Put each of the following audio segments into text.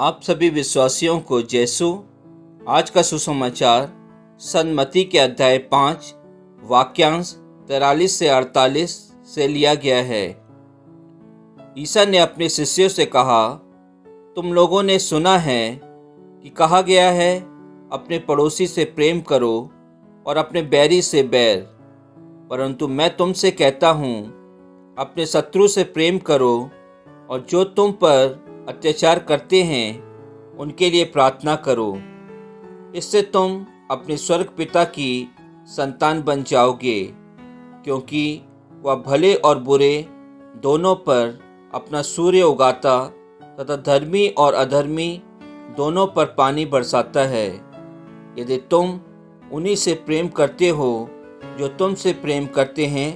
आप सभी विश्वासियों को जैसु आज का सुसमाचार सन्मति के अध्याय 5 वाक्यांश 43 से 48 से लिया गया है। ईसा ने अपने शिष्यों से कहा, तुम लोगों ने सुना है कि कहा गया है, अपने पड़ोसी से प्रेम करो और अपने बैरी से बैर। परंतु मैं तुमसे कहता हूँ, अपने शत्रु से प्रेम करो और जो तुम पर अत्याचार करते हैं उनके लिए प्रार्थना करो। इससे तुम अपने स्वर्ग पिता की संतान बन जाओगे, क्योंकि वह भले और बुरे दोनों पर अपना सूर्य उगाता तथा धर्मी और अधर्मी दोनों पर पानी बरसाता है। यदि तुम उन्हीं से प्रेम करते हो जो तुमसे प्रेम करते हैं,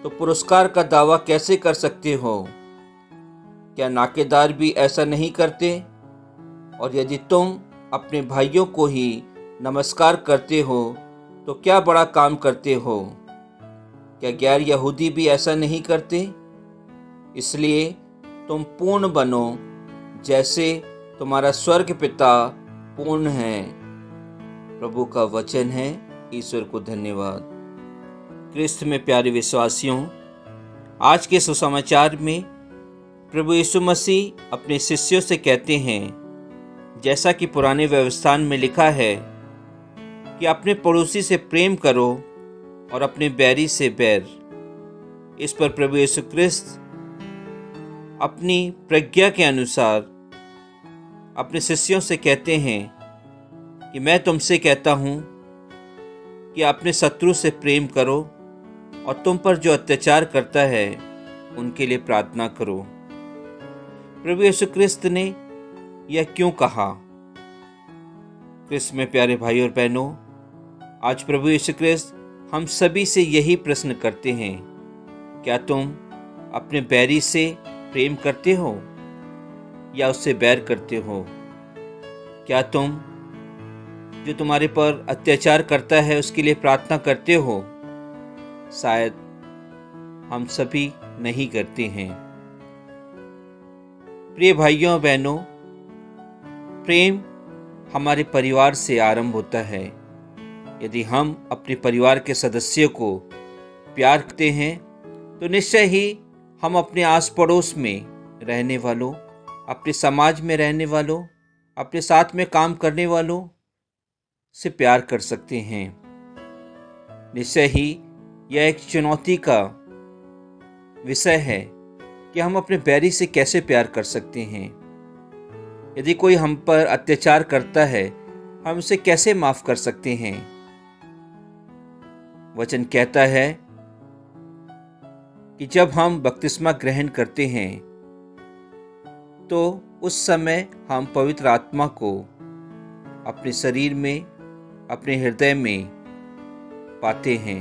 तो पुरस्कार का दावा कैसे कर सकते हो? क्या नाकेदार भी ऐसा नहीं करते? और यदि तुम अपने भाइयों को ही नमस्कार करते हो, तो क्या बड़ा काम करते हो? क्या गैर यहूदी भी ऐसा नहीं करते? इसलिए तुम पूर्ण बनो, जैसे तुम्हारा स्वर्ग पिता पूर्ण है। प्रभु का वचन है। ईश्वर को धन्यवाद। क्रिस्त में प्यारे विश्वासियों, आज के सुसमाचार में प्रभु यीशु मसीह अपने शिष्यों से कहते हैं, जैसा कि पुराने व्यवस्थान में लिखा है कि अपने पड़ोसी से प्रेम करो और अपने बैरी से बैर। इस पर प्रभु यीशु क्रिस्त अपनी प्रज्ञा के अनुसार अपने शिष्यों से कहते हैं कि मैं तुमसे कहता हूँ कि अपने शत्रु से प्रेम करो और तुम पर जो अत्याचार करता है उनके लिए प्रार्थना करो। प्रभु यीशु क्रिस्त ने यह क्यों कहा? क्रिस्त में प्यारे भाई और बहनों, आज प्रभु यीशु क्रिस्त हम सभी से यही प्रश्न करते हैं, क्या तुम अपने बैरी से प्रेम करते हो या उससे बैर करते हो? क्या तुम जो तुम्हारे पर अत्याचार करता है उसके लिए प्रार्थना करते हो? शायद हम सभी नहीं करते हैं। प्रिय भाइयों और बहनों, प्रेम हमारे परिवार से आरंभ होता है। यदि हम अपने परिवार के सदस्यों को प्यार करते हैं, तो निश्चय ही हम अपने आस पड़ोस में रहने वालों, अपने समाज में रहने वालों, अपने साथ में काम करने वालों से प्यार कर सकते हैं। निश्चय ही यह एक चुनौती का विषय है कि हम अपने बैरी से कैसे प्यार कर सकते हैं। यदि कोई हम पर अत्याचार करता है, हम उसे कैसे माफ कर सकते हैं? वचन कहता है कि जब हम बपतिस्मा ग्रहण करते हैं, तो उस समय हम पवित्र आत्मा को अपने शरीर में, अपने हृदय में पाते हैं,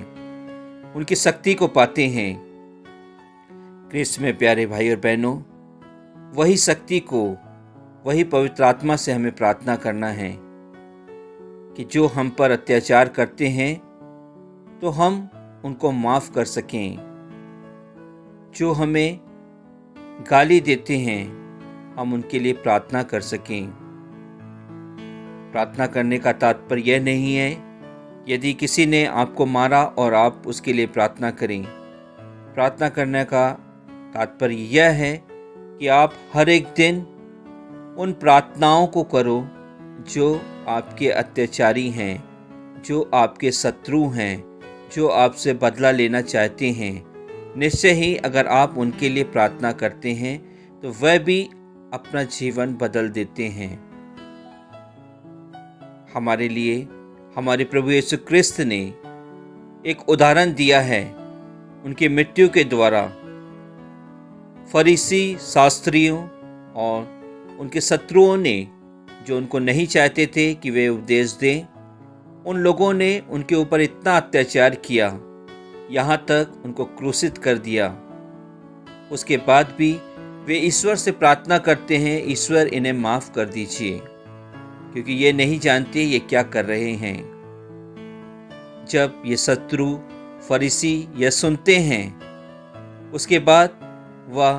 उनकी शक्ति को पाते हैं। क्रिस्त में प्यारे भाई और बहनों, वही शक्ति को, वही पवित्र आत्मा से हमें प्रार्थना करना है कि जो हम पर अत्याचार करते हैं तो हम उनको माफ कर सकें। जो हमें गाली देते हैं, हम उनके लिए प्रार्थना कर सकें। प्रार्थना करने का तात्पर्य यह नहीं है यदि किसी ने आपको मारा और आप उसके लिए प्रार्थना करें। प्रार्थना करने का तात्पर्य यह है कि आप हर एक दिन उन प्रार्थनाओं को करो जो आपके अत्याचारी हैं, जो आपके शत्रु हैं, जो आपसे बदला लेना चाहते हैं। निश्चय ही अगर आप उनके लिए प्रार्थना करते हैं तो वह भी अपना जीवन बदल देते हैं। हमारे लिए हमारे प्रभु यीशु क्रिस्त ने एक उदाहरण दिया है। उनकी मृत्यु के द्वारा फरीसी, शास्त्रियों और उनके शत्रुओं ने, जो उनको नहीं चाहते थे कि वे उपदेश दें, उन लोगों ने उनके ऊपर इतना अत्याचार किया, यहाँ तक उनको क्रूसित कर दिया। उसके बाद भी वे ईश्वर से प्रार्थना करते हैं, ईश्वर इन्हें माफ़ कर दीजिए, क्योंकि ये नहीं जानते ये क्या कर रहे हैं। जब ये शत्रु फरीसी यह सुनते हैं, उसके बाद वह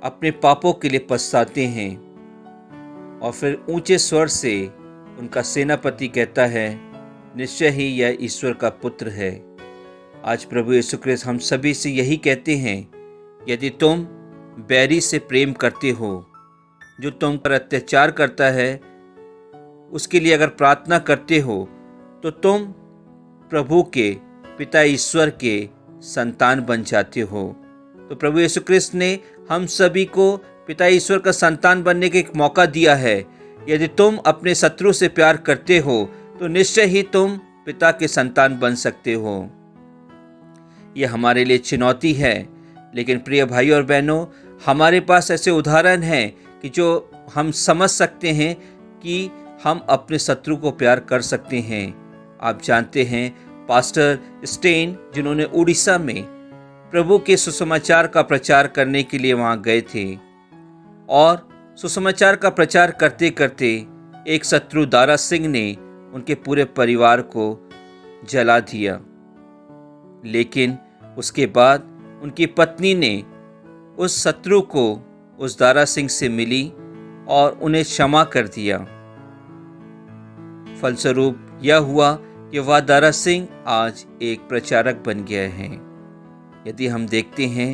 अपने पापों के लिए पछताते हैं और फिर ऊंचे स्वर से उनका सेनापति कहता है, निश्चय ही यह ईश्वर का पुत्र है। आज प्रभु यीशु क्रिस्त हम सभी से यही कहते हैं, यदि तुम बैरी से प्रेम करते हो, जो तुम पर अत्याचार करता है, उसके लिए अगर प्रार्थना करते हो, तो तुम प्रभु के पिता ईश्वर के संतान बन जाते हो। तो प्रभु यीशु क्रिस्त ने हम सभी को पिता ईश्वर का संतान बनने का एक मौका दिया है। यदि तुम अपने शत्रु से प्यार करते हो, तो निश्चय ही तुम पिता के संतान बन सकते हो। यह हमारे लिए चुनौती है, लेकिन प्रिय भाई और बहनों, हमारे पास ऐसे उदाहरण हैं कि जो हम समझ सकते हैं कि हम अपने शत्रु को प्यार कर सकते हैं। आप जानते हैं पास्टर स्टेन, जिन्होंने उड़ीसा में प्रभु के सुसमाचार का प्रचार करने के लिए वहां गए थे, और सुसमाचार का प्रचार करते करते एक शत्रु दारा सिंह ने उनके पूरे परिवार को जला दिया। लेकिन उसके बाद उनकी पत्नी ने उस शत्रु को उस दारा सिंह से मिली और उन्हें क्षमा कर दिया। फलस्वरूप यह हुआ कि वह दारा सिंह आज एक प्रचारक बन गया है। यदि हम देखते हैं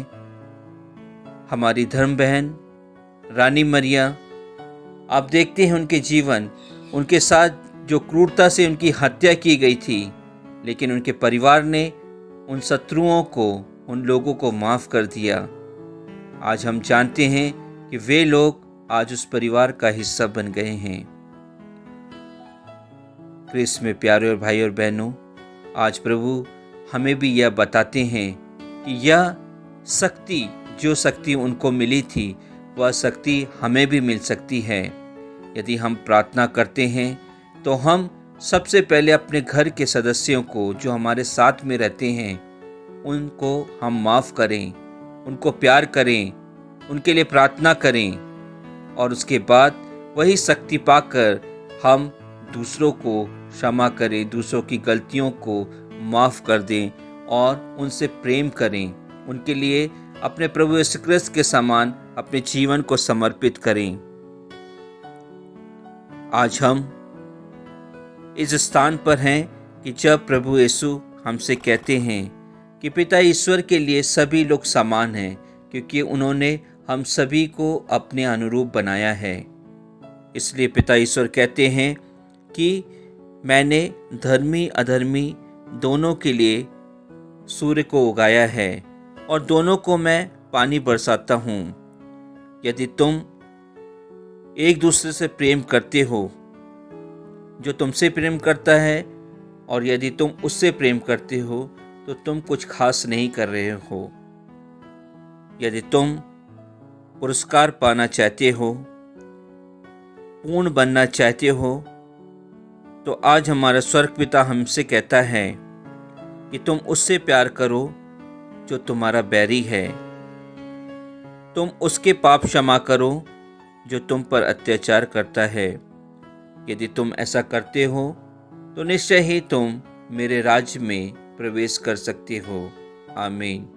हमारी धर्म बहन रानी मरिया, आप देखते हैं उनके जीवन, उनके साथ जो क्रूरता से उनकी हत्या की गई थी, लेकिन उनके परिवार ने उन शत्रुओं को, उन लोगों को माफ़ कर दिया। आज हम जानते हैं कि वे लोग आज उस परिवार का हिस्सा बन गए हैं। क्रिस्त में प्यारे और भाई और बहनों, आज प्रभु हमें भी यह बताते हैं कि यह शक्ति, जो शक्ति उनको मिली थी, वह शक्ति हमें भी मिल सकती है। यदि हम प्रार्थना करते हैं, तो हम सबसे पहले अपने घर के सदस्यों को, जो हमारे साथ में रहते हैं, उनको हम माफ़ करें, उनको प्यार करें, उनके लिए प्रार्थना करें, और उसके बाद वही शक्ति पाकर हम दूसरों को क्षमा करें, दूसरों की गलतियों को माफ़ कर दें और उनसे प्रेम करें, उनके लिए अपने प्रभु यीशु क्रिस्त के समान अपने जीवन को समर्पित करें। आज हम इस स्थान पर हैं कि जब प्रभु यीशु हमसे कहते हैं कि पिता ईश्वर के लिए सभी लोग समान हैं, क्योंकि उन्होंने हम सभी को अपने अनुरूप बनाया है। इसलिए पिता ईश्वर कहते हैं कि मैंने धर्मी अधर्मी दोनों के लिए सूर्य को उगाया है और दोनों को मैं पानी बरसाता हूँ। यदि तुम एक दूसरे से प्रेम करते हो, जो तुमसे प्रेम करता है, और यदि तुम उससे प्रेम करते हो, तो तुम कुछ खास नहीं कर रहे हो। यदि तुम पुरस्कार पाना चाहते हो, पूर्ण बनना चाहते हो, तो आज हमारा स्वर्ग पिता हमसे कहता है कि तुम उससे प्यार करो जो तुम्हारा बैरी है। तुम उसके पाप क्षमा करो जो तुम पर अत्याचार करता है। यदि तुम ऐसा करते हो, तो निश्चय ही तुम मेरे राज्य में प्रवेश कर सकते हो। आमीन।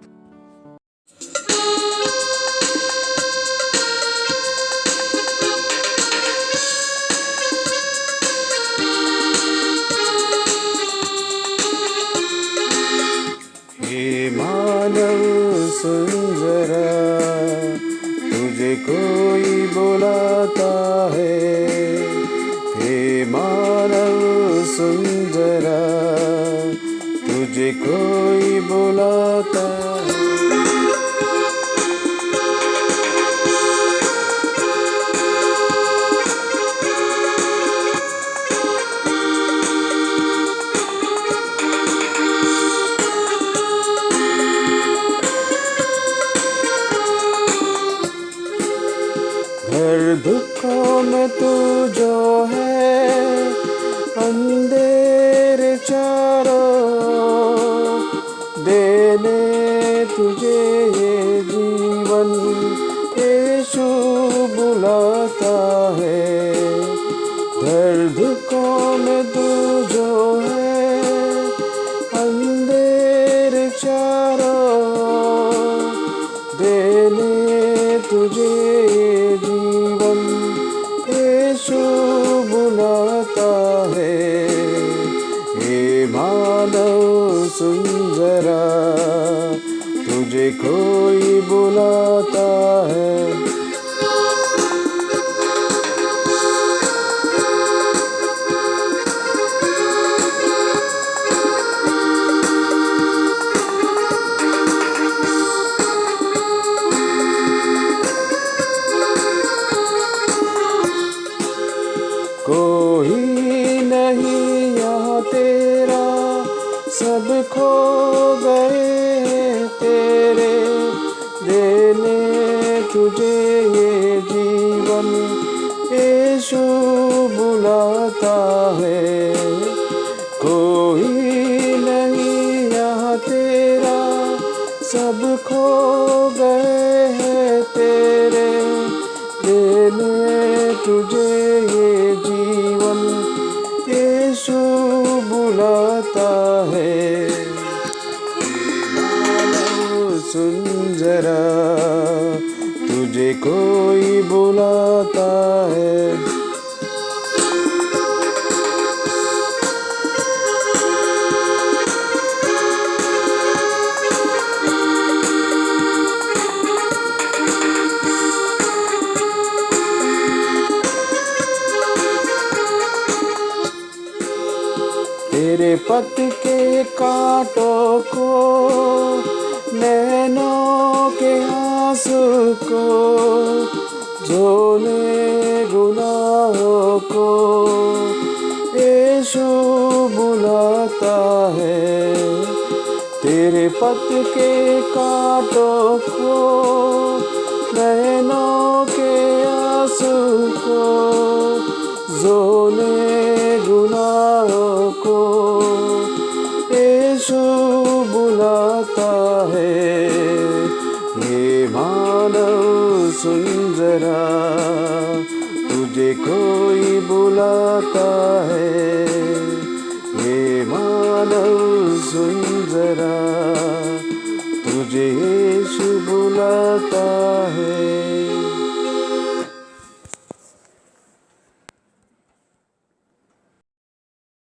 हे मानव सुन जरा, तुझे कोई बुलाता है। हे मानव सुन जरा, तुझे कोई बुलाता है। हर दुखों में तू जो है, अंधेरे चारों देने तुझे ये जीवन यीशु बुलाता है। हर दुखों में तू जो है, अंधेरे चारों देने तुझे जीवन बुलाता है। हे मानव सुन जरा, तुझे कोई बुलाता है। कोई नहीं यहाँ तेरा, सब खो गए तेरे, देने तुझे ये जीवन यीशु बुलाता है। कोई नहीं यहाँ तेरा, सब खो गए हैं तेरे, देने तुझे ये जीवन यीशु बुलाता है। मानव सुन जरा, तुझे कोई बुलाता है। तेरे पथ के कांटों को, नैनों के आंसू को, झोले गुनाहों को यीशु बुलाता है। तेरे पथ के कांटों को, नैनों के आंसू को, झोले गुनाहों को यीशु बुलाता है। ये मानव सुन जरा, तुझे कोई बुलाता है। ये मानव सुन जरा, तुझे यीशु बुलाता है।